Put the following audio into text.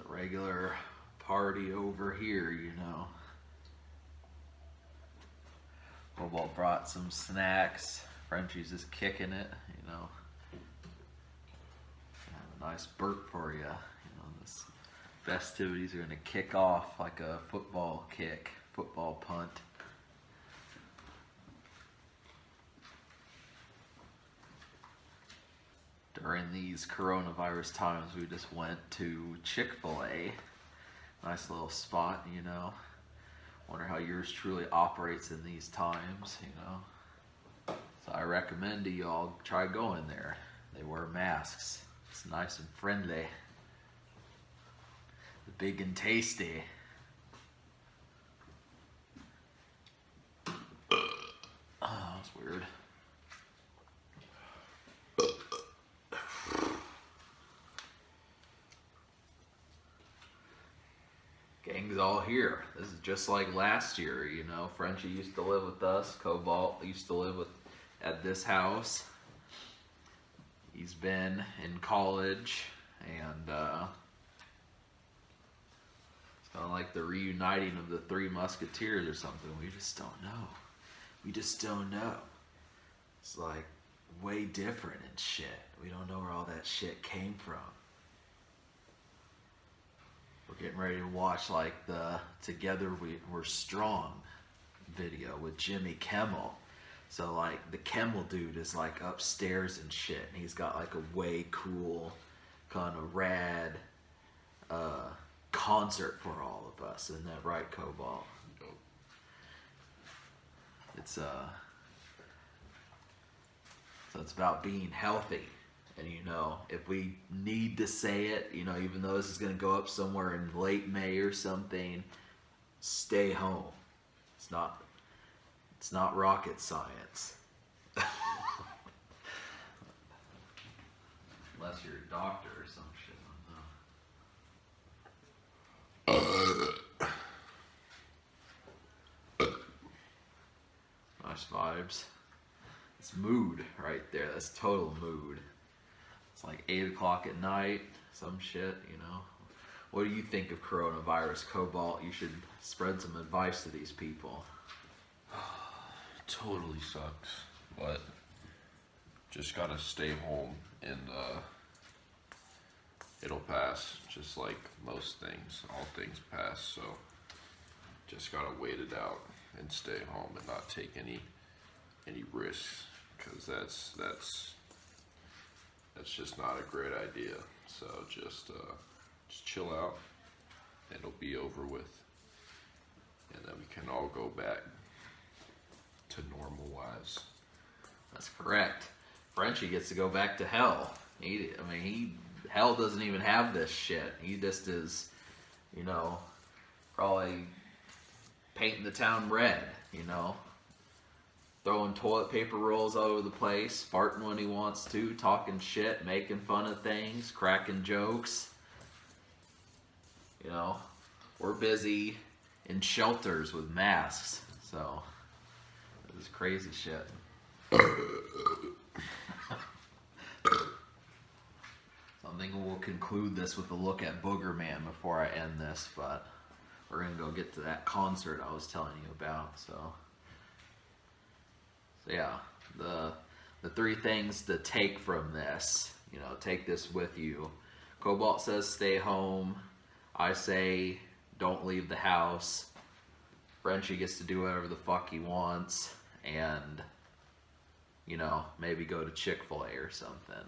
Regular party over here, you know. Cobalt brought some snacks. Frenchie's just kicking it, you know. Have a nice burp for you. You know, this festivities are gonna kick off like a football kick, football punt. During these coronavirus times, we just went to Chick-Fil-A. Nice little spot, you know. Wonder how yours truly operates in these times, you know. So I recommend to y'all try going there. They wear masks. It's nice and friendly. Big and tasty. Oh, that's weird. Gang's all here. This is just like last year, you know. Frenchie used to live with us. Cobalt used to live at this house. He's been in college, and it's kind of like the reuniting of the Three Musketeers or something. We just don't know. We just don't know. It's like way different and shit. We don't know where all that shit came from. We're getting ready to watch like the Together We're Strong video with Jimmy Kimmel. So like the Kimmel dude is like upstairs and shit, and he's got like a way cool kind of rad concert for all of us. Isn't that right, Cobalt? It's so it's about being healthy. And you know, if we need to say it, you know, even though this is going to go up somewhere in late May or something, stay home. It's not rocket science. Unless you're a doctor or some shit. Nice vibes. It's mood right there. That's total mood. It's like 8 o'clock at night, some shit, you know. What do you think of coronavirus, Cobalt? You should spread some advice to these people. Totally sucks, but just gotta stay home, and it'll pass, just like most things. All things pass, so just gotta wait it out and stay home and not take any risks, because that's just not a great idea. So just chill out, and it'll be over with, and then we can all go back to normal lives. That's correct. Frenchie gets to go back to hell. Hell doesn't even have this shit. He just is, you know, probably painting the town red, you know. Throwing toilet paper rolls all over the place, farting when he wants to, talking shit, making fun of things, cracking jokes. You know, we're busy in shelters with masks, so this is crazy shit. So I'm thinking we'll conclude this with a look at Booger Man before I end this, but we're gonna go get to that concert I was telling you about, so yeah, the 3 things to take from this, you know, take this with you. Cobalt says stay home. I say don't leave the house. Frenchie gets to do whatever the fuck he wants, and, you know, maybe go to Chick-Fil-A or something.